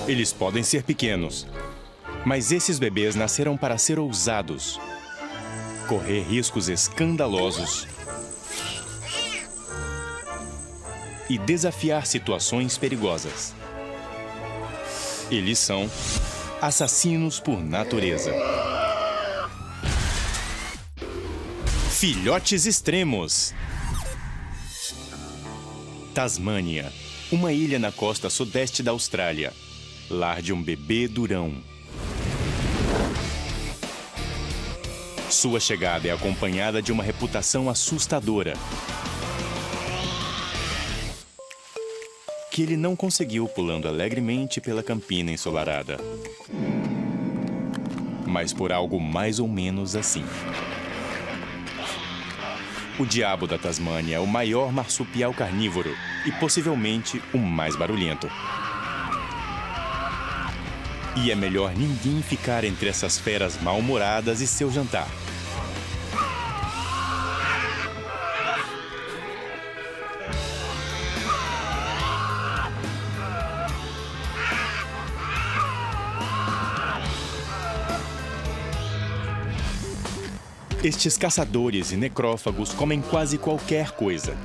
Eles podem ser pequenos, mas esses bebês nasceram para ser ousados, correr riscos escandalosos e desafiar situações perigosas. Eles são assassinos por natureza. Filhotes extremos. Tasmânia, uma ilha na costa sudeste da Austrália. Lar de um bebê durão. Sua chegada é acompanhada de uma reputação assustadora, que ele não conseguiu pulando alegremente pela campina ensolarada, mas por algo mais ou menos assim. O diabo da Tasmânia é o maior marsupial carnívoro e possivelmente o mais barulhento. E é melhor ninguém ficar entre essas feras mal-humoradas e seu jantar. Estes caçadores e necrófagos comem quase qualquer coisa.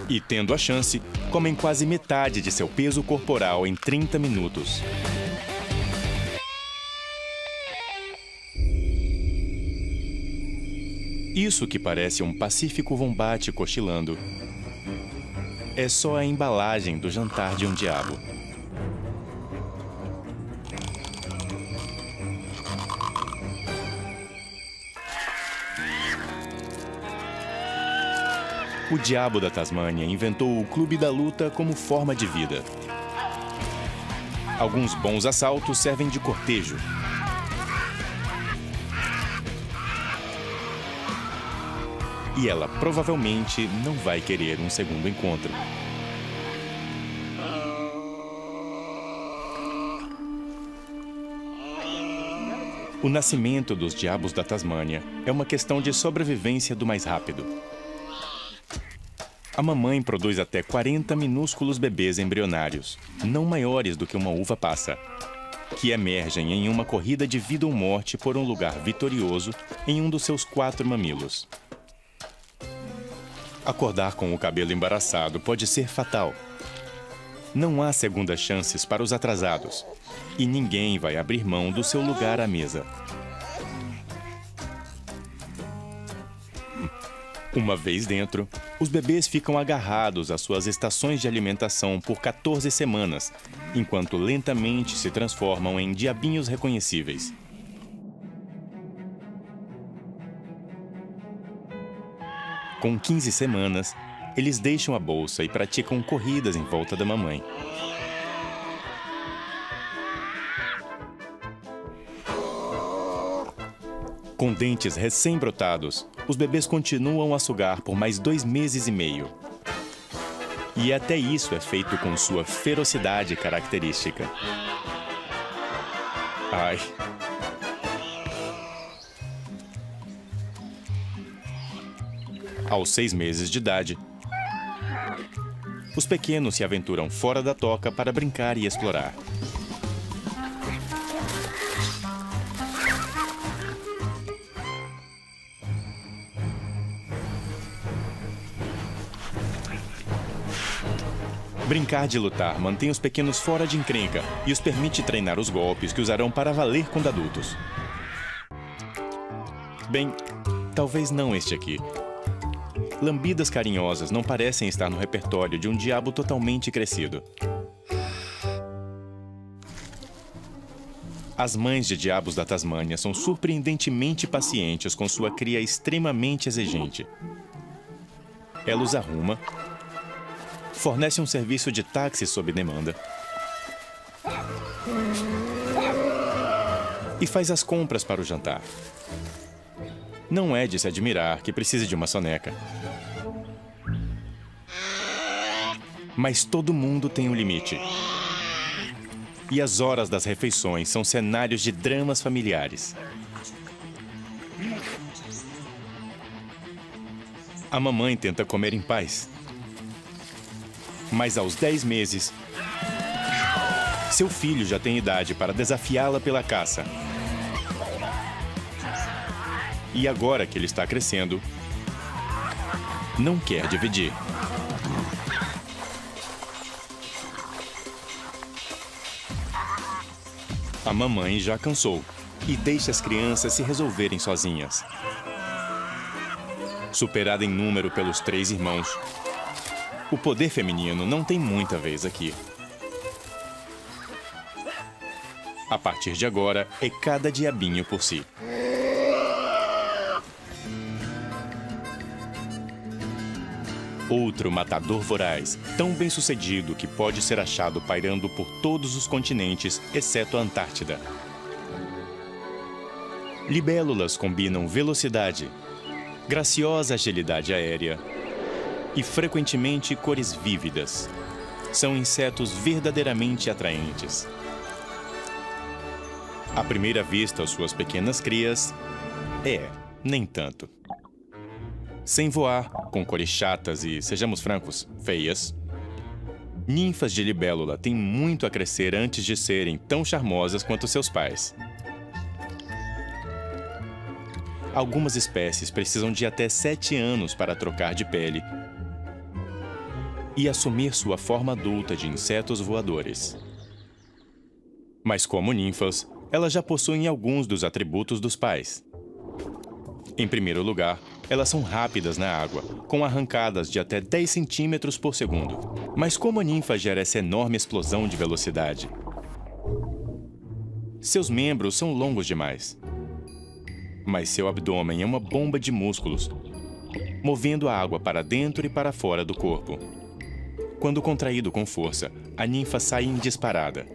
E, tendo a chance, comem quase metade de seu peso corporal em 30 minutos. Isso que parece um pacífico vombate cochilando é só a embalagem do jantar de um diabo. O diabo da Tasmânia inventou o Clube da Luta como forma de vida. Alguns bons assaltos servem de cortejo. E ela provavelmente não vai querer um segundo encontro. O nascimento dos diabos da Tasmânia é uma questão de sobrevivência do mais rápido. A mamãe produz até 40 minúsculos bebês embrionários, não maiores do que uma uva passa, que emergem em uma corrida de vida ou morte por um lugar vitorioso em um dos seus 4 mamilos. Acordar com o cabelo embaraçado pode ser fatal. Não há segundas chances para os atrasados, e ninguém vai abrir mão do seu lugar à mesa. Uma vez dentro, os bebês ficam agarrados às suas estações de alimentação por 14 semanas, enquanto lentamente se transformam em diabinhos reconhecíveis. Com 15 semanas, eles deixam a bolsa e praticam corridas em volta da mamãe. Com dentes recém-brotados, os bebês continuam a sugar por mais 2 meses e meio. E até isso é feito com sua ferocidade característica. Ai. Aos 6 meses de idade, os pequenos se aventuram fora da toca para brincar e explorar. Brincar de lutar mantém os pequenos fora de encrenca e os permite treinar os golpes que usarão para valer quando adultos. Bem, talvez não este aqui. Lambidas carinhosas não parecem estar no repertório de um diabo totalmente crescido. As mães de diabos da Tasmânia são surpreendentemente pacientes com sua cria extremamente exigente. Ela os arruma, fornece um serviço de táxi sob demanda e faz as compras para o jantar. Não é de se admirar que precise de uma soneca. Mas todo mundo tem um limite. E as horas das refeições são cenários de dramas familiares. A mamãe tenta comer em paz. Mas aos 10 meses, Seu filho já tem idade para desafiá-la pela caça. E agora que ele está crescendo, não quer dividir. A mamãe já cansou e deixa as crianças se resolverem sozinhas. Superada em número pelos 3 irmãos, o poder feminino não tem muita vez aqui. A partir de agora, é cada diabinho por si. Outro matador voraz, tão bem-sucedido que pode ser achado pairando por todos os continentes, exceto a Antártida. Libélulas combinam velocidade, graciosa agilidade aérea e, frequentemente, cores vívidas. São insetos verdadeiramente atraentes. À primeira vista, suas pequenas crias, nem tanto. Sem voar, com cores chatas e, sejamos francos, feias, ninfas de libélula têm muito a crescer antes de serem tão charmosas quanto seus pais. Algumas espécies precisam de até 7 anos para trocar de pele e assumir sua forma adulta de insetos voadores. Mas como ninfas, elas já possuem alguns dos atributos dos pais. Em primeiro lugar, elas são rápidas na água, com arrancadas de até 10 centímetros por segundo. Mas como a ninfa gera essa enorme explosão de velocidade? Seus membros são longos demais. Mas seu abdômen é uma bomba de músculos, movendo a água para dentro e para fora do corpo. Quando contraído com força, a ninfa sai em disparada.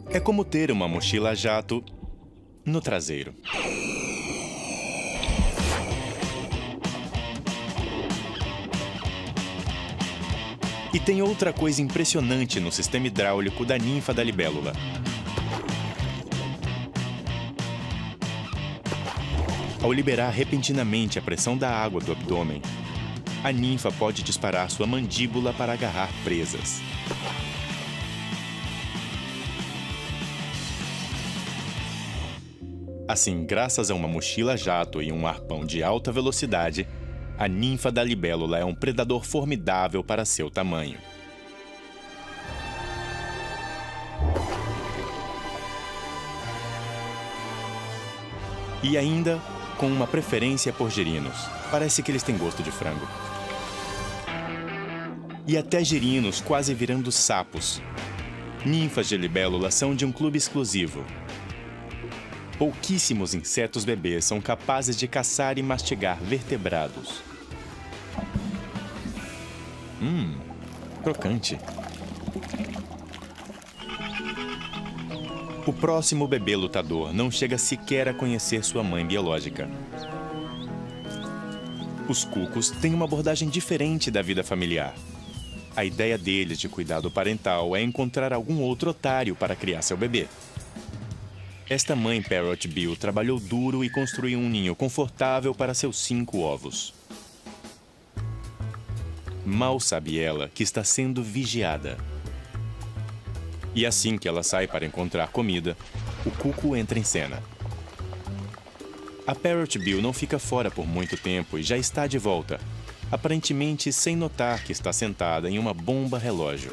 É como ter uma mochila a jato no traseiro. E tem outra coisa impressionante no sistema hidráulico da ninfa da libélula. Ao liberar repentinamente a pressão da água do abdômen, a ninfa pode disparar sua mandíbula para agarrar presas. Assim, graças a uma mochila jato e um arpão de alta velocidade, a ninfa da libélula é um predador formidável para seu tamanho. E ainda com uma preferência por girinos. Parece que eles têm gosto de frango. E até girinos quase virando sapos. Ninfas de libélula são de um clube exclusivo. Pouquíssimos insetos bebês são capazes de caçar e mastigar vertebrados. Crocante. O próximo bebê lutador não chega sequer a conhecer sua mãe biológica. Os cucos têm uma abordagem diferente da vida familiar. A ideia deles de cuidado parental é encontrar algum outro otário para criar seu bebê. Esta mãe Parrot Bill trabalhou duro e construiu um ninho confortável para seus 5 ovos. Mal sabe ela que está sendo vigiada. E assim que ela sai para encontrar comida, o cuco entra em cena. A Parrot Bill não fica fora por muito tempo e já está de volta, aparentemente sem notar que está sentada em uma bomba relógio.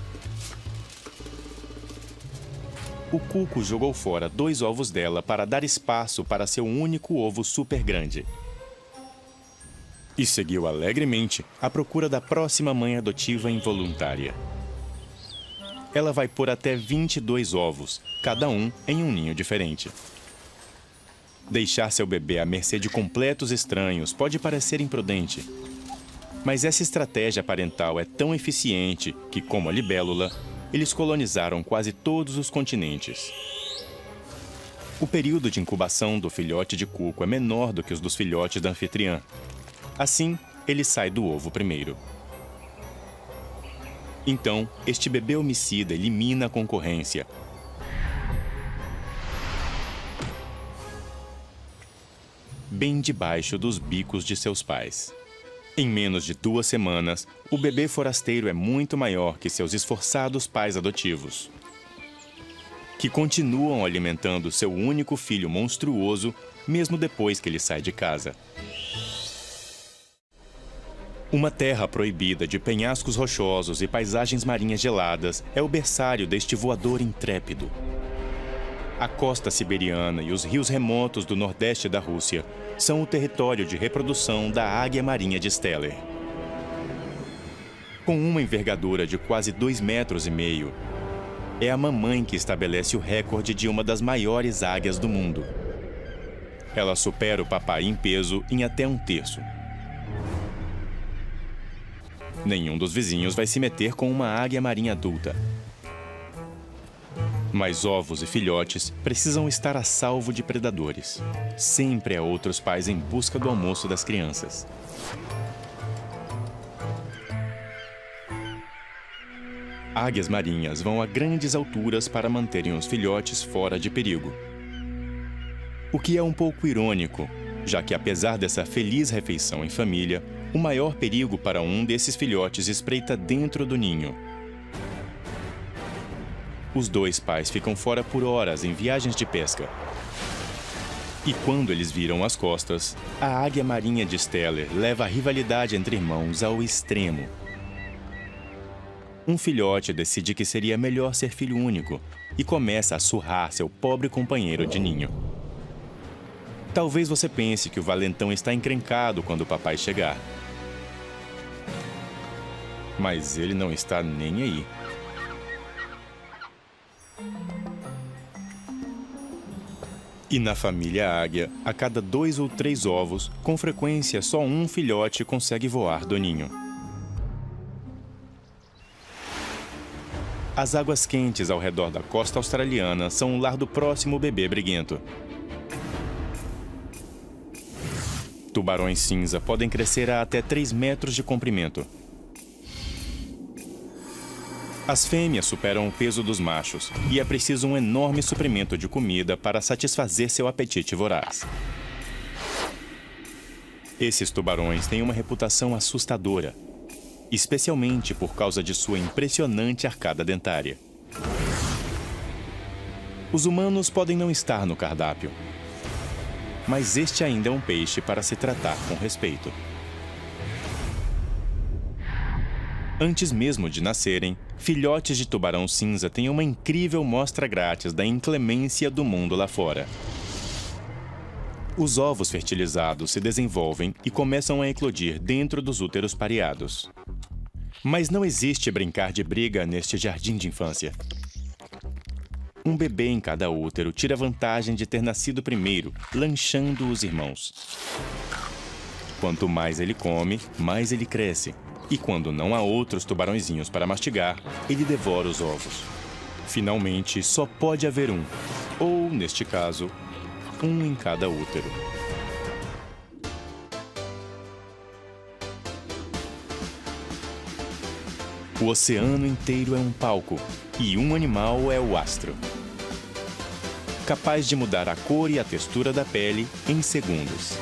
O cuco jogou fora 2 ovos dela para dar espaço para seu único ovo super grande. E seguiu alegremente à procura da próxima mãe adotiva involuntária. Ela vai pôr até 22 ovos, cada um em um ninho diferente. Deixar seu bebê à mercê de completos estranhos pode parecer imprudente. Mas essa estratégia parental é tão eficiente que, como a libélula, eles colonizaram quase todos os continentes. O período de incubação do filhote de cuco é menor do que os dos filhotes da anfitriã. Assim, ele sai do ovo primeiro. Então, este bebê homicida elimina a concorrência. Bem debaixo dos bicos de seus pais. Em menos de 2 semanas, o bebê forasteiro é muito maior que seus esforçados pais adotivos, que continuam alimentando seu único filho monstruoso, mesmo depois que ele sai de casa. Uma terra proibida de penhascos rochosos e paisagens marinhas geladas é o berçário deste voador intrépido. A costa siberiana e os rios remotos do nordeste da Rússia são o território de reprodução da águia marinha de Steller. Com uma envergadura de quase 2,5 metros, é a mamãe que estabelece o recorde de uma das maiores águias do mundo. Ela supera o papai em peso em até 1/3. Nenhum dos vizinhos vai se meter com uma águia marinha adulta. Mas ovos e filhotes precisam estar a salvo de predadores. Sempre há outros pais em busca do almoço das crianças. Águias marinhas vão a grandes alturas para manterem os filhotes fora de perigo. O que é um pouco irônico, já que apesar dessa feliz refeição em família, o maior perigo para um desses filhotes espreita dentro do ninho. Os 2 pais ficam fora por horas em viagens de pesca. E quando eles viram as costas, a águia marinha de Steller leva a rivalidade entre irmãos ao extremo. Um filhote decide que seria melhor ser filho único e começa a surrar seu pobre companheiro de ninho. Talvez você pense que o valentão está encrencado quando o papai chegar. Mas ele não está nem aí. E na família águia, a cada 2 ou 3 ovos, com frequência só um filhote consegue voar do ninho. As águas quentes ao redor da costa australiana são o lar do próximo bebê briguento. Tubarões cinza podem crescer a até 3 metros de comprimento. As fêmeas superam o peso dos machos e é preciso um enorme suprimento de comida para satisfazer seu apetite voraz. Esses tubarões têm uma reputação assustadora, especialmente por causa de sua impressionante arcada dentária. Os humanos podem não estar no cardápio, mas este ainda é um peixe para se tratar com respeito. Antes mesmo de nascerem, filhotes de tubarão cinza têm uma incrível mostra grátis da inclemência do mundo lá fora. Os ovos fertilizados se desenvolvem e começam a eclodir dentro dos úteros pareados. Mas não existe brincar de briga neste jardim de infância. Um bebê em cada útero tira vantagem de ter nascido primeiro, lanchando os irmãos. Quanto mais ele come, mais ele cresce. E quando não há outros tubarõezinhos para mastigar, ele devora os ovos. Finalmente, só pode haver um, ou, neste caso, um em cada útero. O oceano inteiro é um palco, e um animal é o astro, capaz de mudar a cor e a textura da pele em segundos.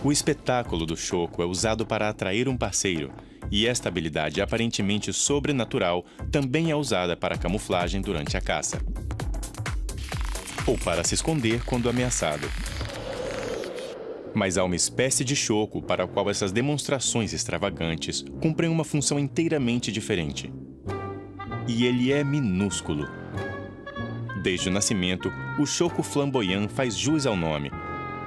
O espetáculo do choco é usado para atrair um parceiro, e esta habilidade aparentemente sobrenatural também é usada para camuflagem durante a caça, ou para se esconder quando ameaçado. Mas há uma espécie de choco para a qual essas demonstrações extravagantes cumprem uma função inteiramente diferente. E ele é minúsculo. Desde o nascimento, o choco flamboyant faz jus ao nome,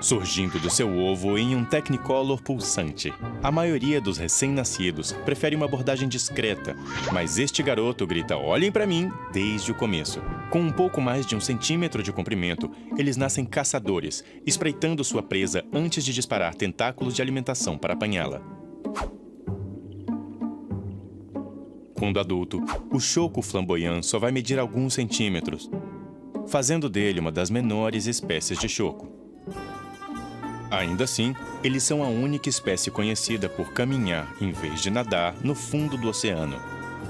surgindo do seu ovo em um Technicolor pulsante. A maioria dos recém-nascidos prefere uma abordagem discreta, mas este garoto grita "olhem pra mim" desde o começo. Com um pouco mais de 1 centímetro de comprimento, eles nascem caçadores, espreitando sua presa antes de disparar tentáculos de alimentação para apanhá-la. Quando adulto, o choco flamboyant só vai medir alguns centímetros, fazendo dele uma das menores espécies de choco. Ainda assim, eles são a única espécie conhecida por caminhar, em vez de nadar, no fundo do oceano.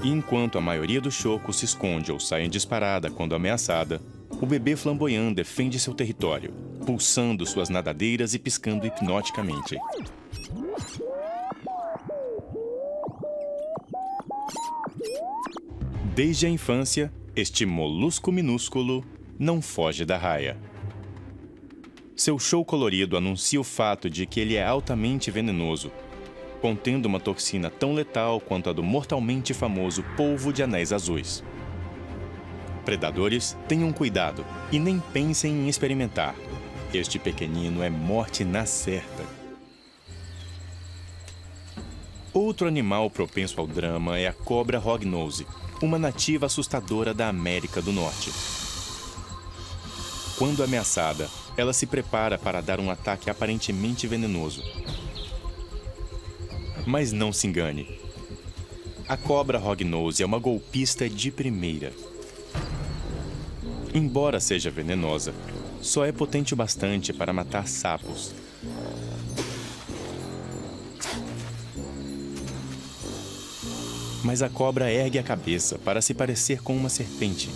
E enquanto a maioria dos chocos se esconde ou sai em disparada quando ameaçada, o bebê flamboyant defende seu território, pulsando suas nadadeiras e piscando hipnoticamente. Desde a infância, este molusco minúsculo não foge da raia. Seu show colorido anuncia o fato de que ele é altamente venenoso, contendo uma toxina tão letal quanto a do mortalmente famoso polvo de anéis azuis. Predadores, tenham cuidado e nem pensem em experimentar. Este pequenino é morte na certa. Outro animal propenso ao drama é a cobra hognose, uma nativa assustadora da América do Norte. Quando ameaçada, ela se prepara para dar um ataque aparentemente venenoso. Mas não se engane. A cobra hognose é uma golpista de primeira. Embora seja venenosa, só é potente o bastante para matar sapos. Mas a cobra ergue a cabeça para se parecer com uma serpente.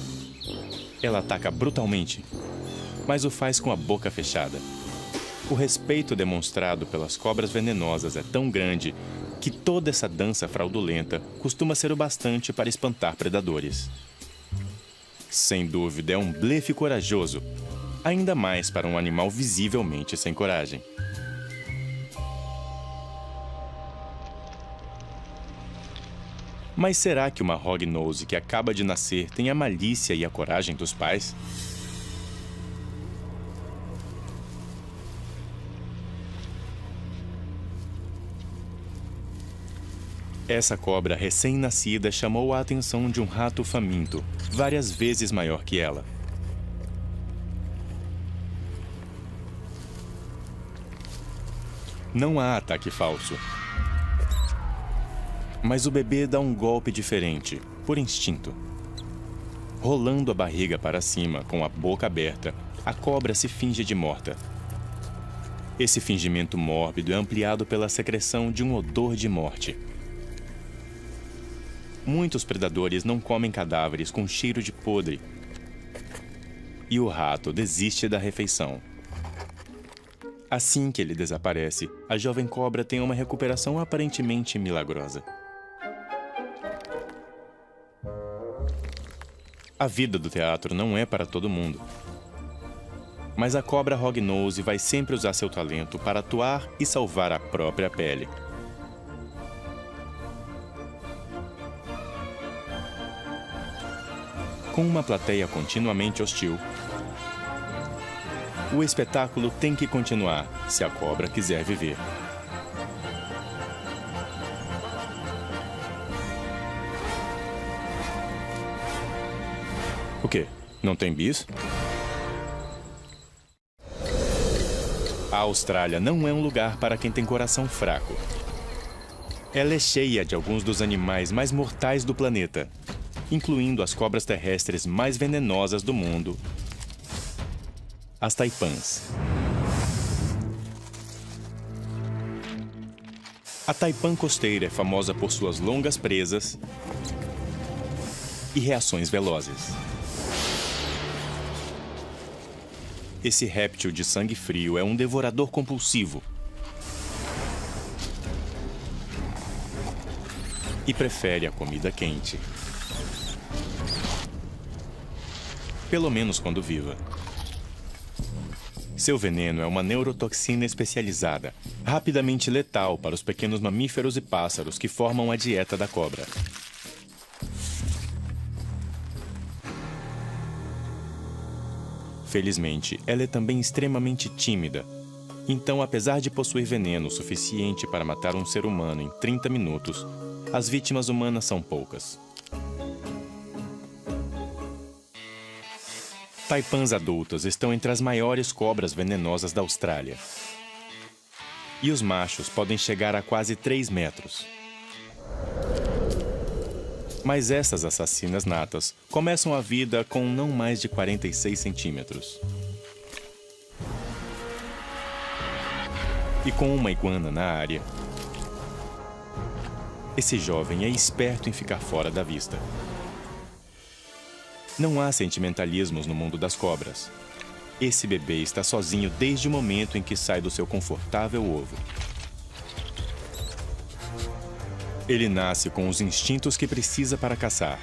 Ela ataca brutalmente, mas o faz com a boca fechada. O respeito demonstrado pelas cobras venenosas é tão grande que toda essa dança fraudulenta costuma ser o bastante para espantar predadores. Sem dúvida, é um blefe corajoso, ainda mais para um animal visivelmente sem coragem. Mas será que uma hognose que acaba de nascer tem a malícia e a coragem dos pais? Essa cobra recém-nascida chamou a atenção de um rato faminto, várias vezes maior que ela. Não há ataque falso. Mas o bebê dá um golpe diferente, por instinto. Rolando a barriga para cima, com a boca aberta, a cobra se finge de morta. Esse fingimento mórbido é ampliado pela secreção de um odor de morte. Muitos predadores não comem cadáveres com cheiro de podre. E o rato desiste da refeição. Assim que ele desaparece, a jovem cobra tem uma recuperação aparentemente milagrosa. A vida do teatro não é para todo mundo. Mas a cobra hognose vai sempre usar seu talento para atuar e salvar a própria pele. Com uma plateia continuamente hostil, o espetáculo tem que continuar se a cobra quiser viver. O quê? Não tem bis? A Austrália não é um lugar para quem tem coração fraco. Ela é cheia de alguns dos animais mais mortais do planeta, incluindo as cobras terrestres mais venenosas do mundo, as taipãs. A taipã costeira é famosa por suas longas presas e reações velozes. Esse réptil de sangue frio é um devorador compulsivo e prefere a comida quente. Pelo menos quando viva. Seu veneno é uma neurotoxina especializada, rapidamente letal para os pequenos mamíferos e pássaros que formam a dieta da cobra. Felizmente, ela é também extremamente tímida. Então, apesar de possuir veneno suficiente para matar um ser humano em 30 minutos, as vítimas humanas são poucas. Taipãs adultas estão entre as maiores cobras venenosas da Austrália. E os machos podem chegar a quase 3 metros. Mas essas assassinas natas começam a vida com não mais de 46 centímetros. E com uma iguana na área, esse jovem é esperto em ficar fora da vista. Não há sentimentalismos no mundo das cobras. Esse bebê está sozinho desde o momento em que sai do seu confortável ovo. Ele nasce com os instintos que precisa para caçar.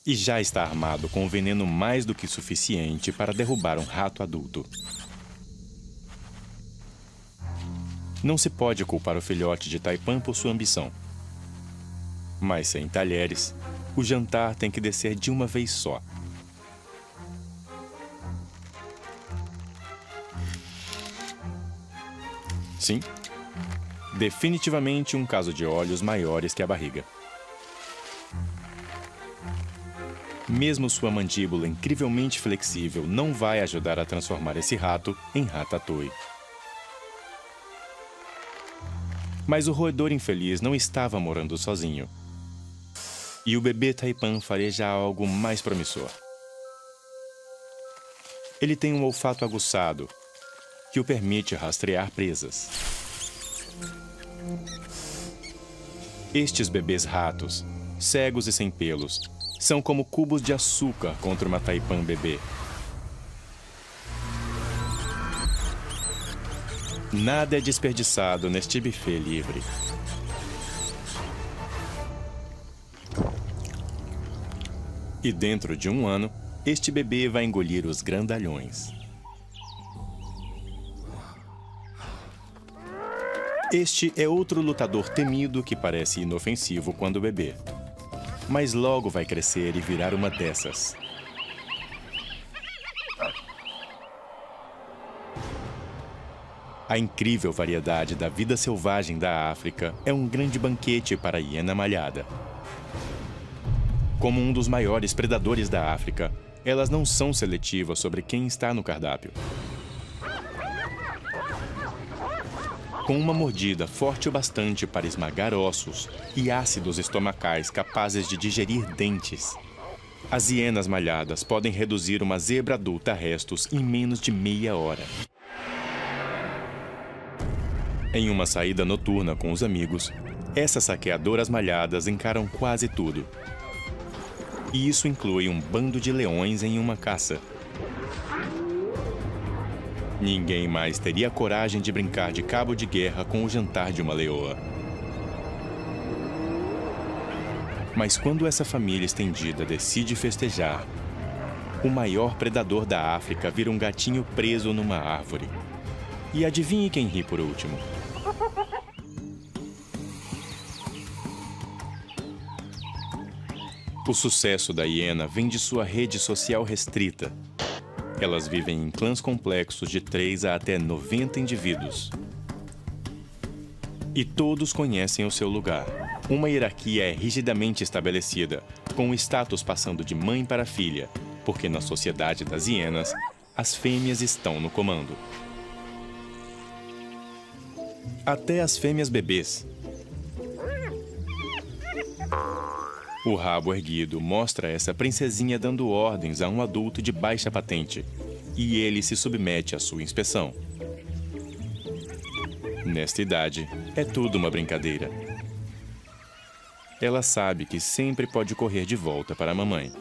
E já está armado com veneno mais do que suficiente para derrubar um rato adulto. Não se pode culpar o filhote de Taipan por sua ambição. Mas sem talheres, o jantar tem que descer de uma vez só. Sim, definitivamente um caso de olhos maiores que a barriga. Mesmo sua mandíbula incrivelmente flexível não vai ajudar a transformar esse rato em ratatouille. Mas o roedor infeliz não estava morando sozinho. E o bebê Taipan fareja algo mais promissor. Ele tem um olfato aguçado, que o permite rastrear presas. Estes bebês ratos, cegos e sem pelos, são como cubos de açúcar contra uma Taipan bebê. Nada é desperdiçado neste buffet livre. E dentro de um ano, este bebê vai engolir os grandalhões. Este é outro lutador temido que parece inofensivo quando bebê. Mas logo vai crescer e virar uma dessas. A incrível variedade da vida selvagem da África é um grande banquete para a hiena malhada. Como um dos maiores predadores da África, elas não são seletivas sobre quem está no cardápio. Com uma mordida forte o bastante para esmagar ossos e ácidos estomacais capazes de digerir dentes, as hienas malhadas podem reduzir uma zebra adulta a restos em menos de meia hora. Em uma saída noturna com os amigos, essas saqueadoras malhadas encaram quase tudo. E isso inclui um bando de leões em uma caça. Ninguém mais teria coragem de brincar de cabo de guerra com o jantar de uma leoa. Mas quando essa família estendida decide festejar, o maior predador da África vira um gatinho preso numa árvore. E adivinhe quem ri por último? O sucesso da hiena vem de sua rede social restrita. Elas vivem em clãs complexos de 3 a até 90 indivíduos. E todos conhecem o seu lugar. Uma hierarquia é rigidamente estabelecida, com o status passando de mãe para filha, porque na sociedade das hienas, as fêmeas estão no comando. Até as fêmeas bebês. O rabo erguido mostra essa princesinha dando ordens a um adulto de baixa patente, e ele se submete à sua inspeção. Nesta idade, é tudo uma brincadeira. Ela sabe que sempre pode correr de volta para a mamãe.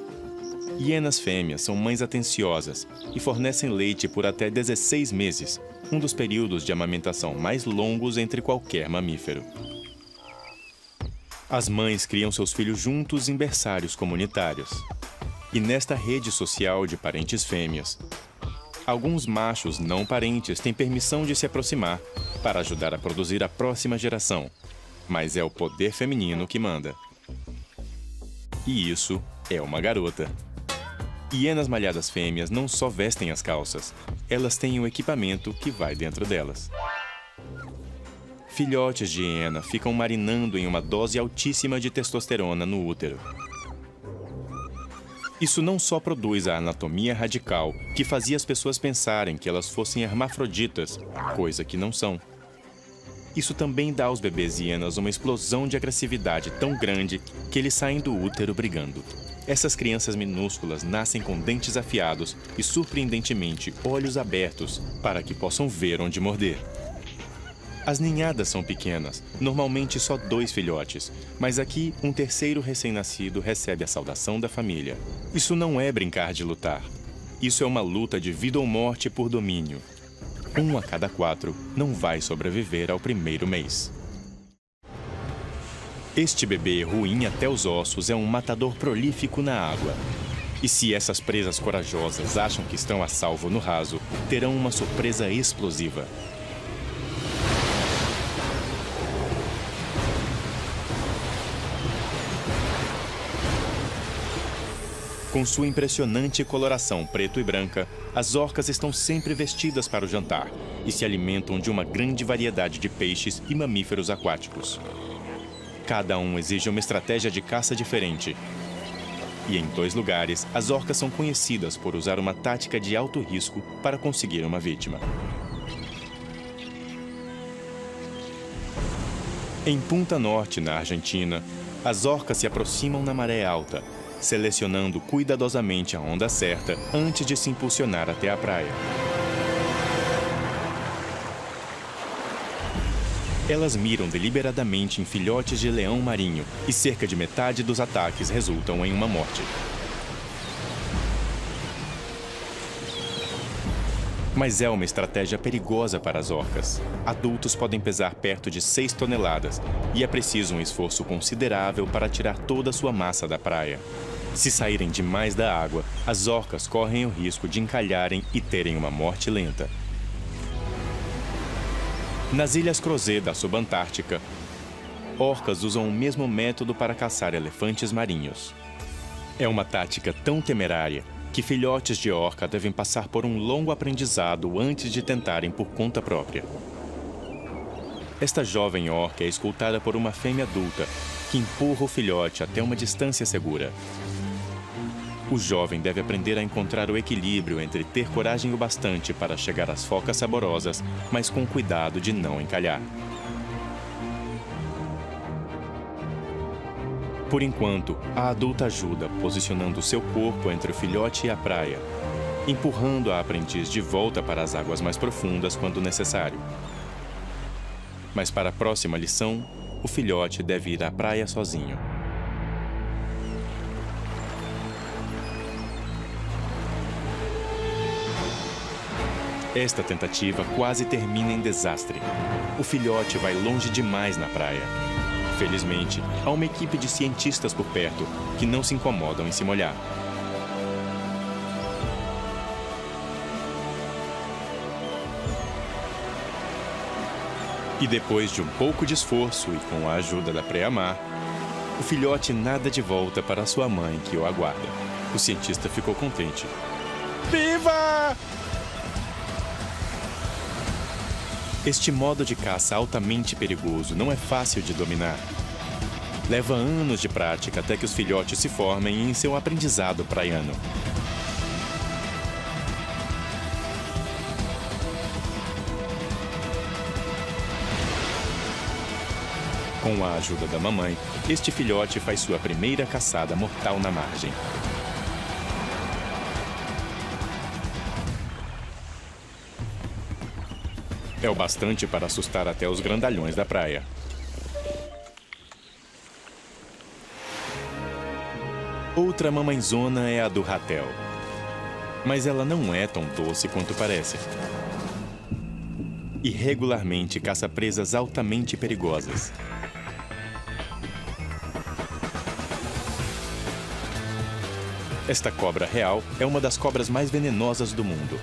Hienas fêmeas são mães atenciosas e fornecem leite por até 16 meses, um dos períodos de amamentação mais longos entre qualquer mamífero. As mães criam seus filhos juntos em berçários comunitários. E nesta rede social de parentes fêmeas, alguns machos não parentes têm permissão de se aproximar para ajudar a produzir a próxima geração. Mas é o poder feminino que manda. E isso é uma garota. Hienas malhadas fêmeas não só vestem as calças, elas têm o equipamento que vai dentro delas. Filhotes de hiena ficam marinando em uma dose altíssima de testosterona no útero. Isso não só produz a anatomia radical que fazia as pessoas pensarem que elas fossem hermafroditas, coisa que não são. Isso também dá aos bebês hienas uma explosão de agressividade tão grande que eles saem do útero brigando. Essas crianças minúsculas nascem com dentes afiados e, surpreendentemente, olhos abertos para que possam ver onde morder. As ninhadas são pequenas, normalmente só 2 filhotes, mas aqui um terceiro recém-nascido recebe a saudação da família. Isso não é brincar de lutar. isso é uma luta de vida ou morte por domínio. 1 a cada 4 não vai sobreviver ao primeiro mês. Este bebê ruim até os ossos é um matador prolífico na água. E se essas presas corajosas acham que estão a salvo no raso, terão uma surpresa explosiva. Com sua impressionante coloração preto e branca, as orcas estão sempre vestidas para o jantar e se alimentam de uma grande variedade de peixes e mamíferos aquáticos. Cada um exige uma estratégia de caça diferente. E em 2 lugares, as orcas são conhecidas por usar uma tática de alto risco para conseguir uma vítima. Em Punta Norte, na Argentina, as orcas se aproximam na maré alta, selecionando cuidadosamente a onda certa antes de se impulsionar até a praia. Elas miram deliberadamente em filhotes de leão marinho e cerca de metade dos ataques resultam em uma morte. Mas é uma estratégia perigosa para as orcas. Adultos podem pesar perto de 6 toneladas e é preciso um esforço considerável para tirar toda a sua massa da praia. Se saírem demais da água, as orcas correm o risco de encalharem e terem uma morte lenta. Nas Ilhas Crozet da Subantártica, orcas usam o mesmo método para caçar elefantes marinhos. É uma tática tão temerária que filhotes de orca devem passar por um longo aprendizado antes de tentarem por conta própria. Esta jovem orca é escoltada por uma fêmea adulta, que empurra o filhote até uma distância segura. O jovem deve aprender a encontrar o equilíbrio entre ter coragem o bastante para chegar às focas saborosas, mas com cuidado de não encalhar. Por enquanto, a adulta ajuda, posicionando seu corpo entre o filhote e a praia, empurrando a aprendiz de volta para as águas mais profundas quando necessário. Mas para a próxima lição, o filhote deve ir à praia sozinho. Esta tentativa quase termina em desastre. O filhote vai longe demais na praia. Felizmente, há uma equipe de cientistas por perto que não se incomodam em se molhar. E depois de um pouco de esforço e com a ajuda da pré-amar, o filhote nada de volta para sua mãe que o aguarda. O cientista ficou contente. Viva! Este modo de caça altamente perigoso não é fácil de dominar. Leva anos de prática até que os filhotes se formem em seu aprendizado praiano. Com a ajuda da mamãe, este filhote faz sua primeira caçada mortal na margem. É o bastante para assustar até os grandalhões da praia. Outra mamãezona é a do ratel. Mas ela não é tão doce quanto parece. E regularmente caça presas altamente perigosas. Esta cobra real é uma das cobras mais venenosas do mundo.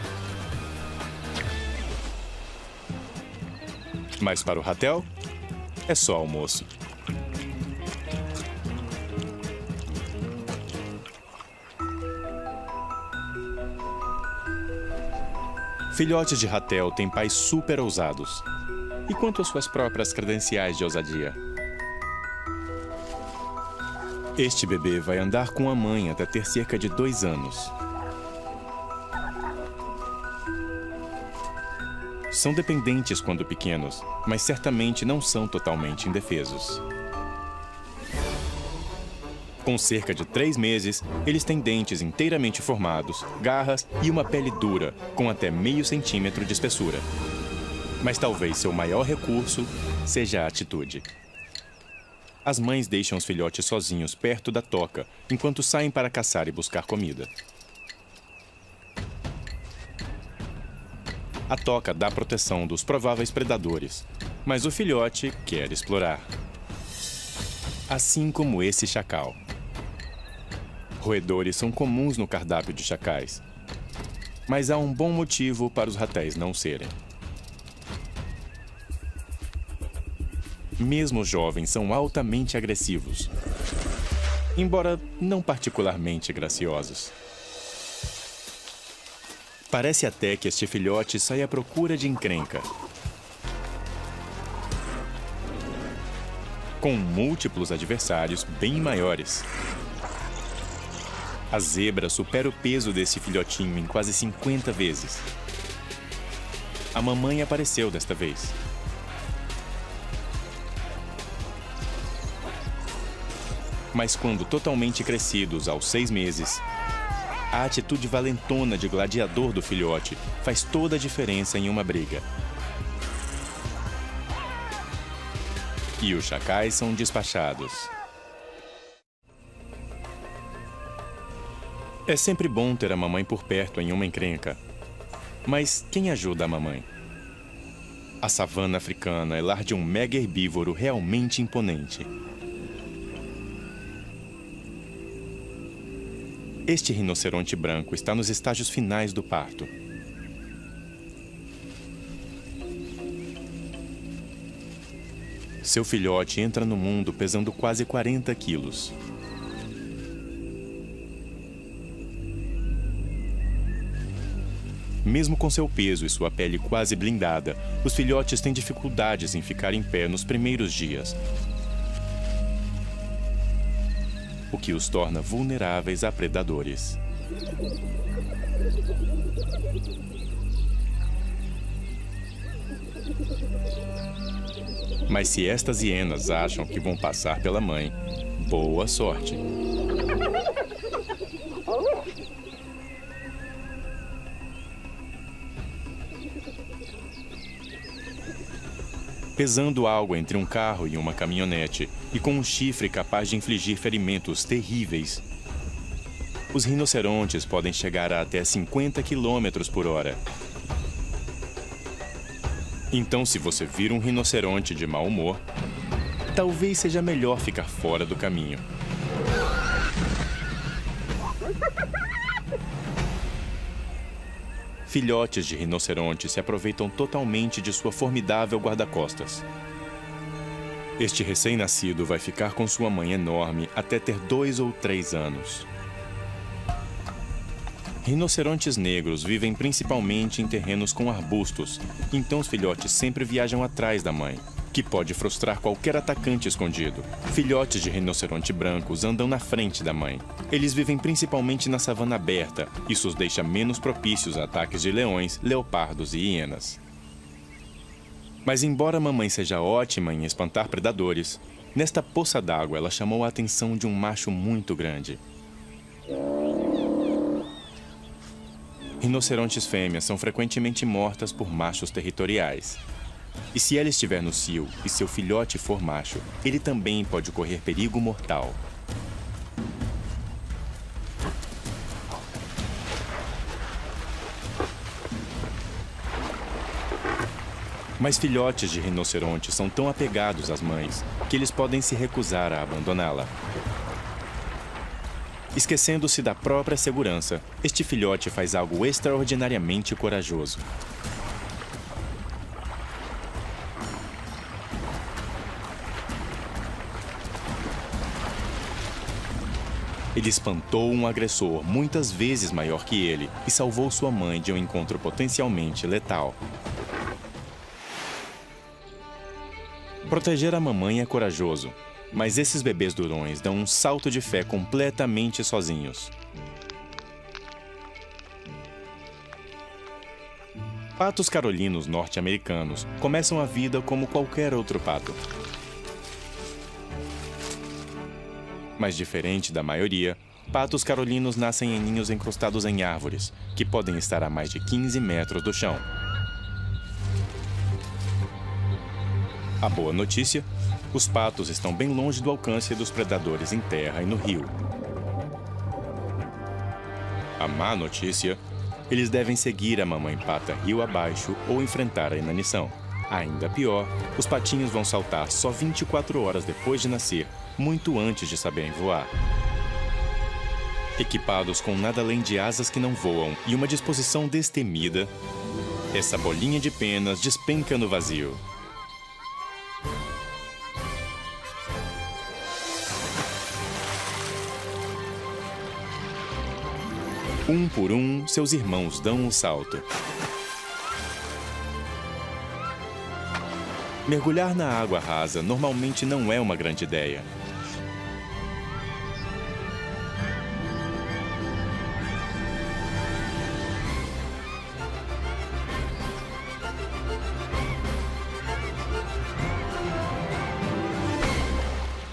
Mas para o ratel, é só almoço. Filhotes de ratel têm pais super ousados. E quanto às suas próprias credenciais de ousadia? Este bebê vai andar com a mãe até ter cerca de 2 anos. São dependentes quando pequenos, mas certamente não são totalmente indefesos. Com cerca de 3 meses, eles têm dentes inteiramente formados, garras e uma pele dura, com até meio centímetro de espessura. Mas talvez seu maior recurso seja a atitude. As mães deixam os filhotes sozinhos perto da toca, enquanto saem para caçar e buscar comida. A toca dá proteção dos prováveis predadores, mas o filhote quer explorar. Assim como esse chacal. Roedores são comuns no cardápio de chacais, mas há um bom motivo para os ratéis não serem. Mesmo os jovens são altamente agressivos, embora não particularmente graciosos. Parece até que este filhote sai à procura de encrenca. Com múltiplos adversários bem maiores. A zebra supera o peso desse filhotinho em quase 50 vezes. A mamãe apareceu desta vez. Mas quando totalmente crescidos, aos 6 meses, a atitude valentona de gladiador do filhote faz toda a diferença em uma briga. E os chacais são despachados. É sempre bom ter a mamãe por perto em uma encrenca. Mas quem ajuda a mamãe? A savana africana é lar de um mega herbívoro realmente imponente. Este rinoceronte branco está nos estágios finais do parto. Seu filhote entra no mundo pesando quase 40 quilos. Mesmo com seu peso e sua pele quase blindada, os filhotes têm dificuldades em ficar em pé nos primeiros dias, o que os torna vulneráveis a predadores. Mas se estas hienas acham que vão passar pela mãe, boa sorte. Pesando algo entre um carro e uma caminhonete, e com um chifre capaz de infligir ferimentos terríveis, os rinocerontes podem chegar a até 50 km por hora. Então, se você vir um rinoceronte de mau humor, talvez seja melhor ficar fora do caminho. Filhotes de rinoceronte se aproveitam totalmente de sua formidável guarda-costas. Este recém-nascido vai ficar com sua mãe enorme até ter 2 ou 3 anos. Rinocerontes negros vivem principalmente em terrenos com arbustos, então os filhotes sempre viajam atrás da mãe, que pode frustrar qualquer atacante escondido. Filhotes de rinoceronte brancos andam na frente da mãe. Eles vivem principalmente na savana aberta, isso os deixa menos propícios a ataques de leões, leopardos e hienas. Mas embora a mamãe seja ótima em espantar predadores, nesta poça d'água ela chamou a atenção de um macho muito grande. Rinocerontes fêmeas são frequentemente mortas por machos territoriais. E se ela estiver no cio e seu filhote for macho, ele também pode correr perigo mortal. Mas filhotes de rinoceronte são tão apegados às mães que eles podem se recusar a abandoná-la. Esquecendo-se da própria segurança, este filhote faz algo extraordinariamente corajoso. Ele espantou um agressor muitas vezes maior que ele e salvou sua mãe de um encontro potencialmente letal. Proteger a mamãe é corajoso, mas esses bebês durões dão um salto de fé completamente sozinhos. Patos carolinos norte-americanos começam a vida como qualquer outro pato. Mas diferente da maioria, patos carolinos nascem em ninhos encrustados em árvores, que podem estar a mais de 15 metros do chão. A boa notícia: os patos estão bem longe do alcance dos predadores em terra e no rio. A má notícia: Eles devem seguir a mamãe pata rio abaixo ou enfrentar a inanição. Ainda pior, os patinhos vão saltar só 24 horas depois de nascer, muito antes de saberem voar. Equipados com nada além de asas que não voam e uma disposição destemida, essa bolinha de penas despenca no vazio. Um por um, seus irmãos dão um salto. Mergulhar na água rasa normalmente não é uma grande ideia.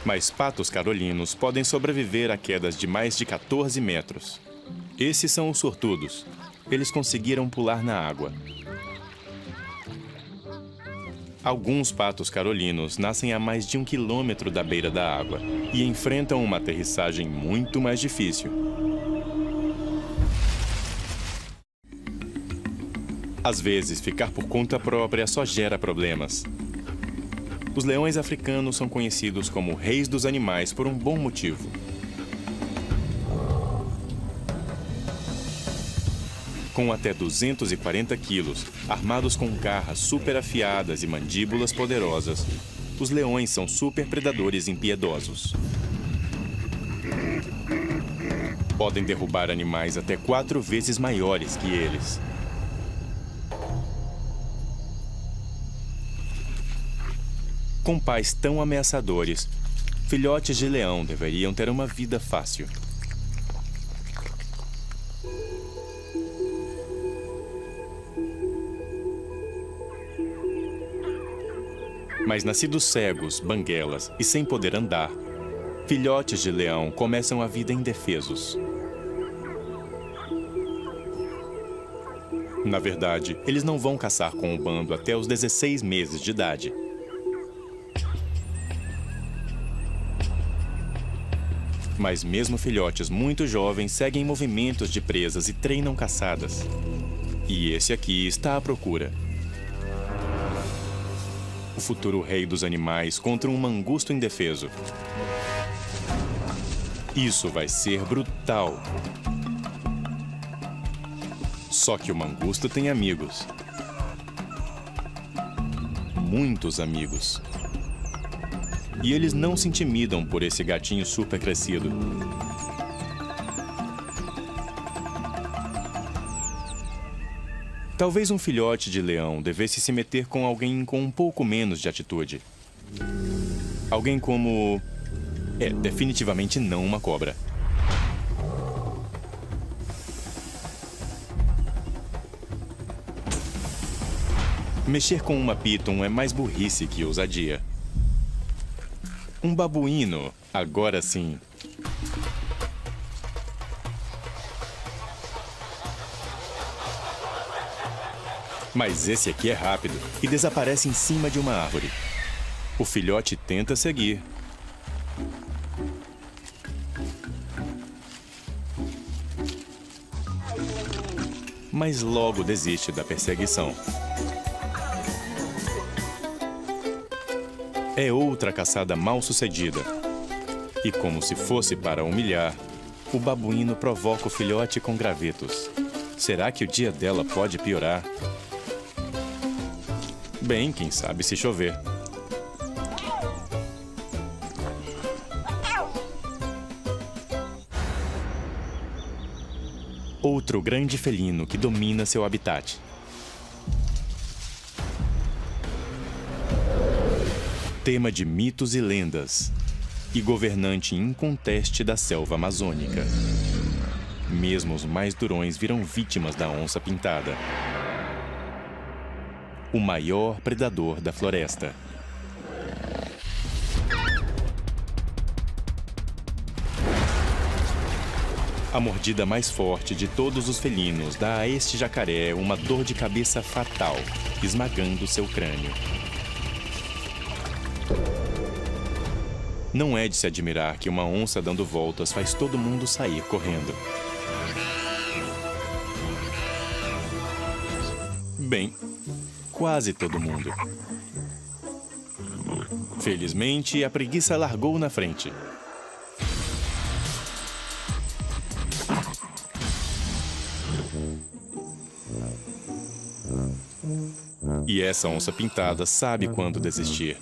Mas patos carolinos podem sobreviver a quedas de mais de 14 metros. Esses são os sortudos. Eles conseguiram pular na água. Alguns patos carolinos nascem a mais de 1 quilômetro da beira da água e enfrentam uma aterrissagem muito mais difícil. Às vezes, ficar por conta própria só gera problemas. Os leões africanos são conhecidos como reis dos animais por um bom motivo. Com até 240 quilos, armados com garras super afiadas e mandíbulas poderosas, os leões são super predadores impiedosos. Podem derrubar animais até 4 vezes maiores que eles. Com pais tão ameaçadores, filhotes de leão deveriam ter uma vida fácil. Mas nascidos cegos, banguelas e sem poder andar, filhotes de leão começam a vida indefesos. Na verdade, eles não vão caçar com o bando até os 16 meses de idade. Mas mesmo filhotes muito jovens seguem movimentos de presas e treinam caçadas. E esse aqui está à procura. O futuro rei dos animais contra um mangusto indefeso. Isso vai ser brutal. Só que o mangusto tem amigos. Muitos amigos. E eles não se intimidam por esse gatinho super crescido. Talvez um filhote de leão devesse se meter com alguém com um pouco menos de atitude. Alguém como... definitivamente não uma cobra. Mexer com uma python é mais burrice que ousadia. Um babuíno, agora sim. Mas esse aqui é rápido e desaparece em cima de uma árvore. O filhote tenta seguir. Mas logo desiste da perseguição. É outra caçada mal sucedida. E como se fosse para humilhar, o babuíno provoca o filhote com gravetos. Será que o dia dela pode piorar? Bem, quem sabe se chover. Outro grande felino que domina seu habitat. Tema de mitos e lendas. E governante inconteste da selva amazônica. Mesmo os mais durões viram vítimas da onça pintada. O maior predador da floresta. A mordida mais forte de todos os felinos dá a este jacaré uma dor de cabeça fatal, esmagando seu crânio. Não é de se admirar que uma onça dando voltas faz todo mundo sair correndo. Bem, quase todo mundo. Felizmente, a preguiça largou na frente. E essa onça pintada sabe quando desistir.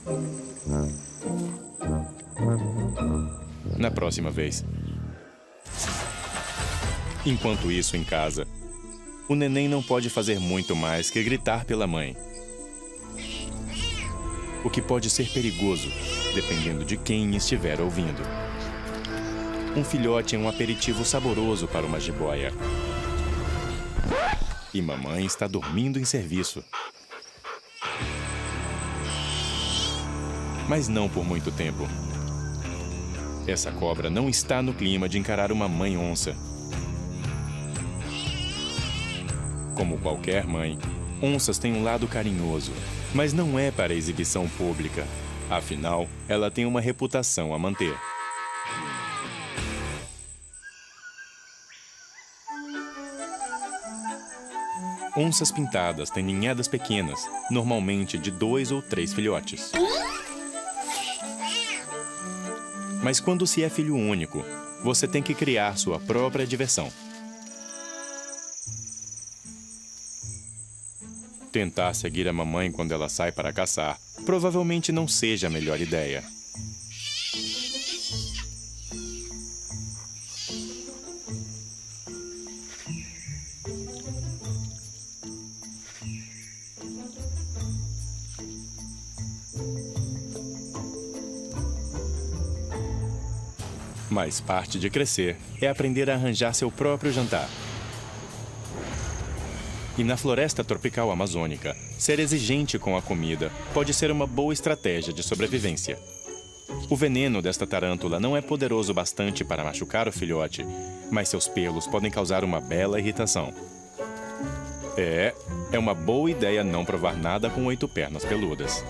Na próxima vez. Enquanto isso, em casa, o neném não pode fazer muito mais que gritar pela mãe. O que pode ser perigoso, dependendo de quem estiver ouvindo. Um filhote é um aperitivo saboroso para uma jiboia. E mamãe está dormindo em serviço. Mas não por muito tempo. Essa cobra não está no clima de encarar uma mãe onça. Como qualquer mãe, onças têm um lado carinhoso, mas não é para exibição pública. Afinal, ela tem uma reputação a manter. Onças pintadas têm ninhadas pequenas, normalmente de 2 ou 3 filhotes. Mas quando se é filho único, você tem que criar sua própria diversão. Tentar seguir a mamãe quando ela sai para caçar provavelmente não seja a melhor ideia. Mas parte de crescer é aprender a arranjar seu próprio jantar. E na floresta tropical amazônica, ser exigente com a comida pode ser uma boa estratégia de sobrevivência. O veneno desta tarântula não é poderoso bastante para machucar o filhote, mas seus pelos podem causar uma bela irritação. É uma boa ideia não provar nada com 8 pernas peludas.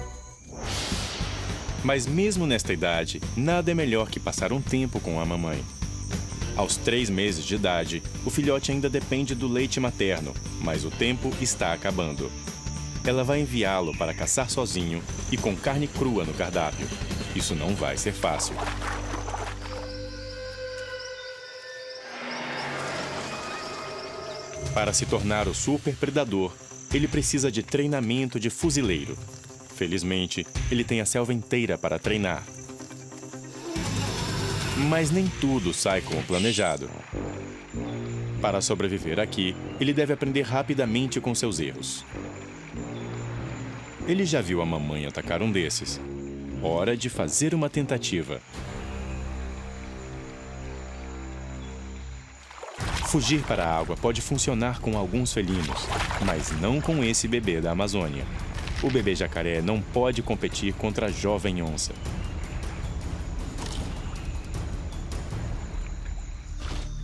Mas mesmo nesta idade, nada é melhor que passar um tempo com a mamãe. Aos 3 meses de idade, o filhote ainda depende do leite materno, mas o tempo está acabando. Ela vai enviá-lo para caçar sozinho e com carne crua no cardápio. Isso não vai ser fácil. Para se tornar o super predador, ele precisa de treinamento de fuzileiro. Felizmente, ele tem a selva inteira para treinar. Mas nem tudo sai como planejado. Para sobreviver aqui, ele deve aprender rapidamente com seus erros. Ele já viu a mamãe atacar um desses. Hora de fazer uma tentativa. Fugir para a água pode funcionar com alguns felinos, mas não com esse bebê da Amazônia. O bebê jacaré não pode competir contra a jovem onça.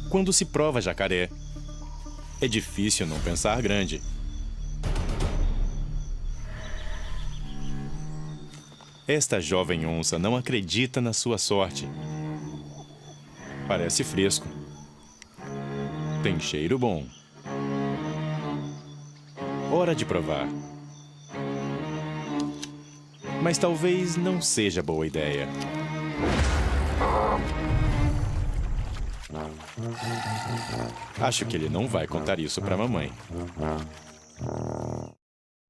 Quando se prova jacaré, é difícil não pensar grande. Esta jovem onça não acredita na sua sorte. Parece fresco. Tem cheiro bom. Hora de provar. Mas talvez não seja boa ideia. Acho que ele não vai contar isso para a mamãe.